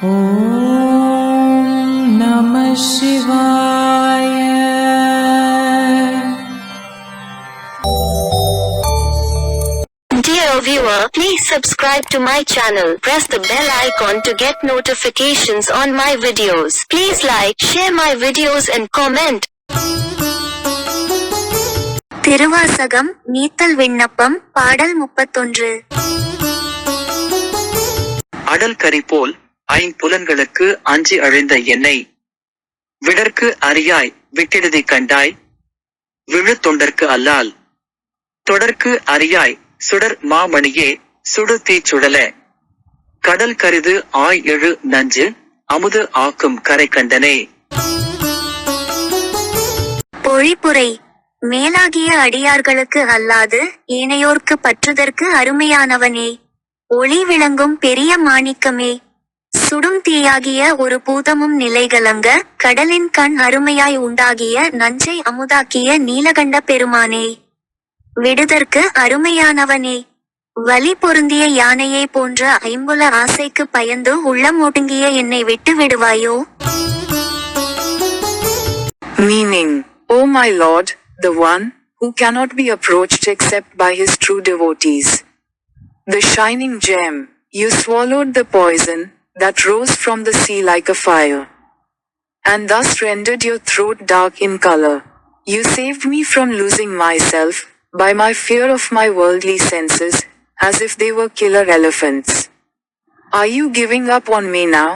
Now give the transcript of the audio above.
ஓம் நம சிவாய. Dear viewer, please subscribe to my channel. Press the bell icon to get notifications on my videos. Please like, share my videos and comment. Thiruvasagam நீத்தல் விண்ணப்பம் பாடல் 31. அடல் கரி போல் ஐம்புலன்களுக்கு அஞ்சி அழிந்த என்னை விடற்கு அறியாய் விட்டிடுதி கண்டாய் விழு தொண்டர்க்கு அல்லால் தொடர்க்கு அறியாய் சுடர் மாமணியே சுடு தீச்சுடல கடல் கரிது ஆய் எழு நஞ்சு அமுது ஆக்கும் கரை கண்டனே. பொழிப்புரை. மேலாகிய அடியார்களுக்கு அல்லாது ஏனையோர்க்கு பற்றுதற்கு அருமையானவனே, ஒளி விளங்கும் பெரிய மாணிக்கமே, சுடும் தீயாகிய ஒரு பூதமும் நிலைகலங்க கடலின் கண் அருமையாய் உண்டாகிய நஞ்சை அமுதாக்கிய நீலகண்ட பெருமானே, விடுதற்கு அருமையானவனே, வலி பொருந்திய யானையை போன்ற ஐம்புல ஆசைக்கு பயந்து உள்ளம் ஒடுங்கிய என்னை விட்டு விடுவாயோ? Meaning, O my Lord, the one who cannot be approached except by his true devotees. The shining gem, you swallowed the poison that rose from the sea like a fire, and thus rendered your throat dark in color. You saved me from losing myself by my fear of my worldly senses, as if they were killer elephants. Are you giving up on me now?